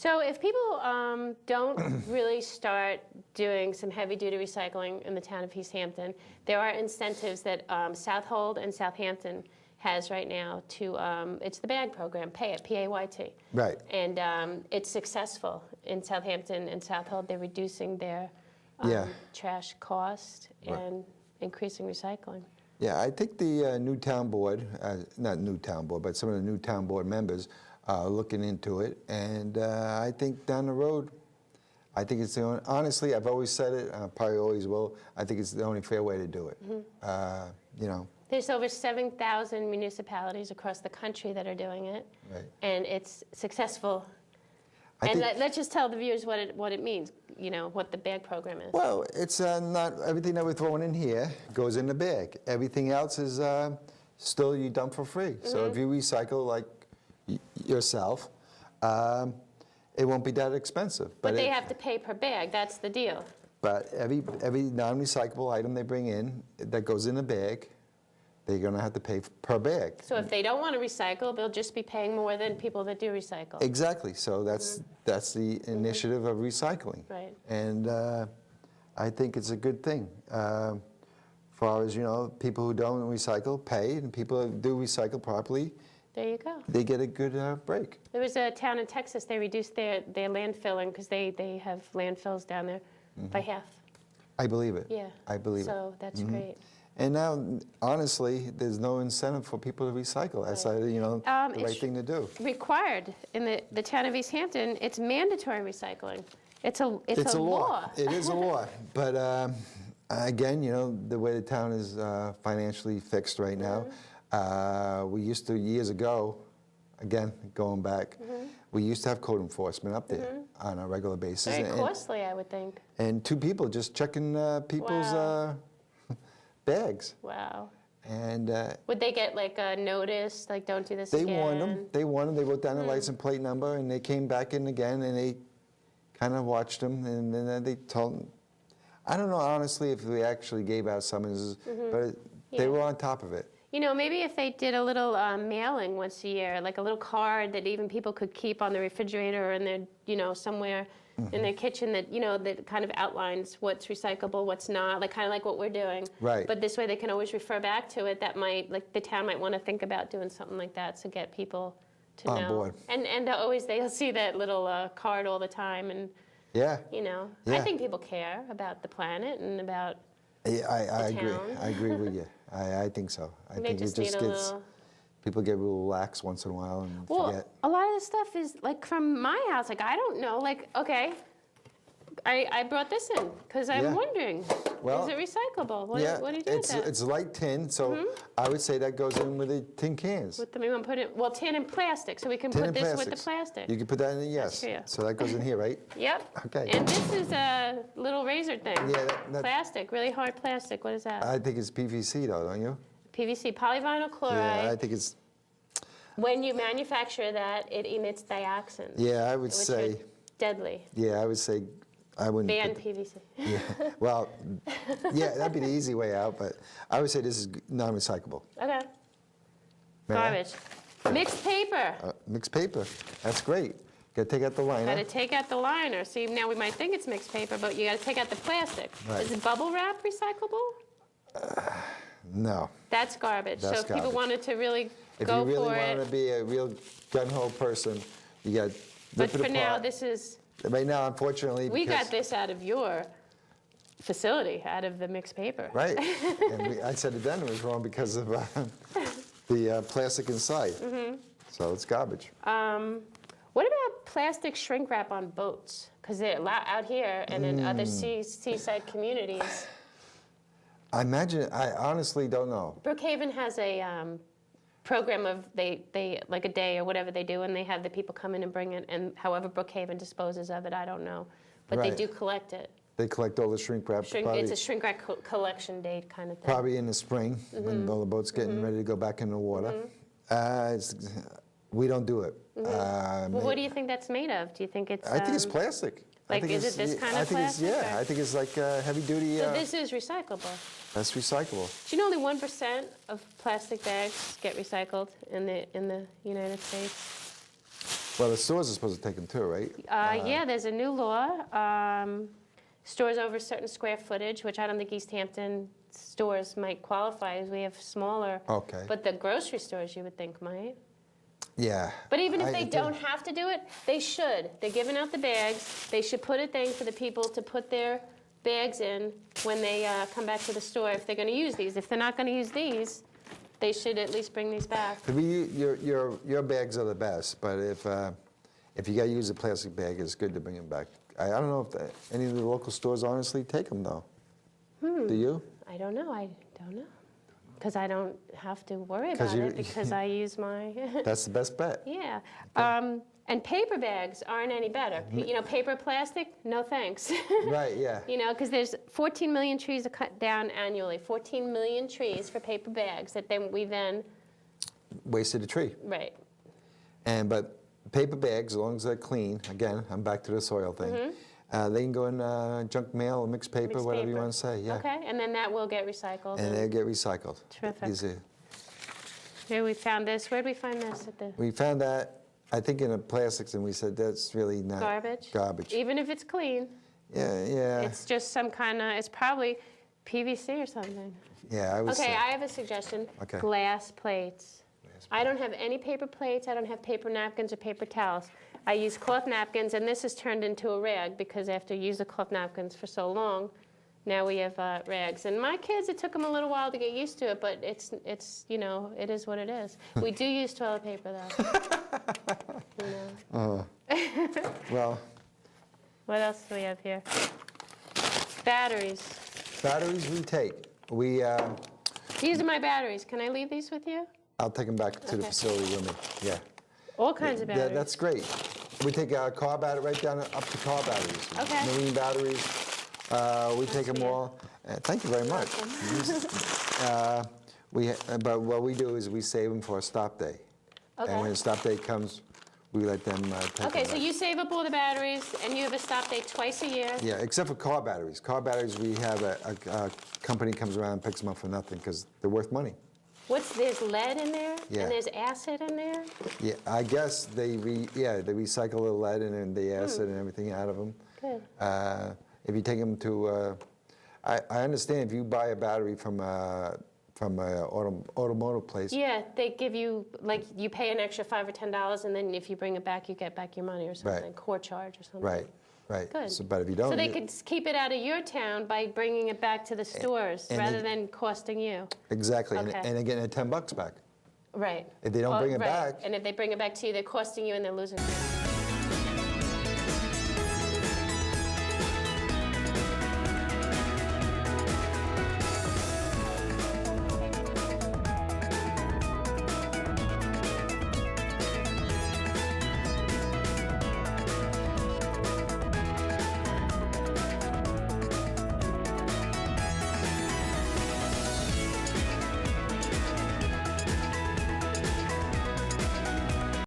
So if people don't really start doing some heavy-duty recycling in the town of East Hampton, there are incentives that Southold and Southampton has right now to, it's the bag program, Pay It, P-A-Y-T. Right. And it's successful in Southampton and Southold. They're reducing their trash cost and increasing recycling. Yeah, I think the new town board, not new town board, but some of the new town board members are looking into it. And I think down the road, I think it's the only, honestly, I've always said it, I probably always will, I think it's the only fair way to do it. You know. There's over 7,000 municipalities across the country that are doing it. Right. And it's successful. And let's just tell the viewers what it means, you know, what the bag program is. Well, it's not everything that we're throwing in here goes in the bag. Everything else is still you dump for free. So if you recycle like yourself, it won't be that expensive. But they have to pay per bag, that's the deal. But every non-recyclable item they bring in that goes in a bag, they're going to have to pay per bag. So if they don't want to recycle, they'll just be paying more than people that do recycle. Exactly. So that's the initiative of recycling. Right. And I think it's a good thing. As far as, you know, people who don't recycle pay, and people who do recycle properly, there you go. they get a good break. There was a town in Texas, they reduced their landfilling because they have landfills down there by half. I believe it. Yeah. I believe it. So that's great. And now, honestly, there's no incentive for people to recycle. That's, you know, the right thing to do. Required in the town of East Hampton, it's mandatory recycling. It's a law. It is a law. But again, you know, the way the town is financially fixed right now, we used to, years ago, again, going back, we used to have code enforcement up there on a regular basis. Very costly, I would think. And two people just checking people's bags. Wow. And would they get like a notice, like don't do this again? They warned them. They warned them. They wrote down the license plate number, and they came back in again, and they kind of watched them, and then they told them. I don't know, honestly, if they actually gave out summonses, but they were on top of it. You know, maybe if they did a little mailing once a year, like a little card that even people could keep on the refrigerator or in their, you know, somewhere in their kitchen that, you know, that kind of outlines what's recyclable, what's not, like kind of like what we're doing. Right. But this way they can always refer back to it. That might, like the town might want to think about doing something like that to get people to know. On board. And always they'll see that little card all the time and, you know, I think people care about the planet and about I the agree. town. I agree with you. I think so. I think just it just need a gets, people get real lax once in a while and forget. A lot of the stuff is like from my house, like I don't know, like, okay, I brought this in because I'm wondering, well, is it recyclable? What do you do with that? It's light tin, so I would say that goes in with the tin cans. What do we want to put in? Well, tin and plastic, so we can put this with the plastic. You can put that in, yes. So that goes in here, right? Yep. Okay. And this is a little razor thing. Yeah, plastic, really hard plastic. What is that? I think it's PVC though, don't you? PVC, polyvinyl chloride. Yeah, I think it's. When you manufacture that, it emits dioxins. Yeah, I would which say. are deadly. Yeah, I would say. I wouldn't. Ban PVC. Yeah. Well, yeah, that'd be the easy way out, but I would say this is non-recyclable. Okay. Garbage. Mixed paper. Mixed paper. That's great. Got to take out the liner. Got to take out the liner. See, now we might think it's mixed paper, but you got to take out the plastic. Right. Is bubble wrap recyclable? No. That's garbage. That's so if people garbage. wanted to really If go you really for wanted it. to be a real gun-ho person, you got to But rip it for now, apart. this is. Right now, unfortunately, We because, got this out of your facility, out of the mixed paper. Right. And I said it then it was wrong because of the plastic inside. So it's garbage. What about plastic shrink wrap on boats? Because they're out here and in other seaside communities. I honestly don't know. Brookhaven has a program of they like a day or whatever they do, and they have the people come in and bring it, and however Brookhaven disposes of it, I don't know. But they do collect it. They collect all the shrink wrap. It's a shrink wrap collection date kind of thing. Probably in the spring when all the boats getting ready to go back in the water. We don't do it. Well, what do you think that's made of? Do you think it's? I think it's plastic. Like, is it this kind of plastic? Yeah, I think it's like heavy duty. So this is recyclable. That's recyclable. Do you know only 1% of plastic bags get recycled in the United States? Well, the stores are supposed to take them too, right? Yeah, there's a new law. Stores over a certain square footage, which I don't think East Hampton stores might qualify, as we have smaller. Okay. But the grocery stores, you would think, might. Yeah. But even if they don't have to do it, they should. They're giving out the bags. They should put a thing for the people to put their bags in when they come back to the store if they're going to use these. If they're not going to use these, they should at least bring these back. Your bags are the best, but if you got to use a plastic bag, it's good to bring them back. I don't know if any of the local stores honestly take them, though. Do you? I don't know. Because I don't have to worry about it because I use my... That's the best bet. Yeah. And paper bags aren't any better. You know, paper, plastic, no thanks. Right, yeah. You know, because there's 14 million trees are cut down annually. 14 million trees for paper bags that we then... Wasted a tree. Right. But paper bags, as long as they're clean, again, I'm back to the soil thing, they can go in junk mail or mixed paper, whatever you want to say. Yeah. Okay, and then that will get recycled. And they'll get recycled. Terrific. Here we found this. Where did we find this? We found that, I think, in the plastics, and we said that's really not garbage. Garbage. Even if it's clean. Yeah. It's just some kind of, it's probably PVC or something. Yeah, I was. Okay, I have a suggestion. Okay. Glass plates. I don't have any paper plates. I don't have paper napkins or paper towels. I use cloth napkins, and this has turned into a rag because after you use the cloth napkins for so long, now we have rags. And my kids, it took them a little while to get used to it, but it's you know, it is what it is. We do use toilet paper, though. You know. Well. What else do we have here? Batteries. Batteries we take. These are my batteries. Can I leave these with you? I'll take them back to the facility with me. Yeah. All kinds of batteries. Yeah, that's great. We take car battery right down up to car batteries. Okay. Marine batteries. We take them all. Thank you very much. But what we do is we save them for a stop day. Okay. And when the stop day comes, we let them take them Okay, back. so you save up all the batteries, and you have a stop date twice a year. Yeah, except for car batteries. Car batteries, we have a company comes around and picks them up for nothing because they're worth money. There's lead in there? Yeah. And there's acid in there? Yeah, I guess they recycle the lead and the acid and everything out of them. Good. If you take them to, I understand if you buy a battery from an automotive place. Yeah, they give you, like, you pay an extra $5 or $10, and then if you bring it back, you get back your money or something, Right. core charge or something. Right. Good. So, but if you don't, So they could keep it out of your town by bringing it back to the stores and rather than costing you. exactly, Okay. and they're getting $10 back. Right. If they don't bring it right. back. And if they bring it back to you, they're costing you and they're losing you.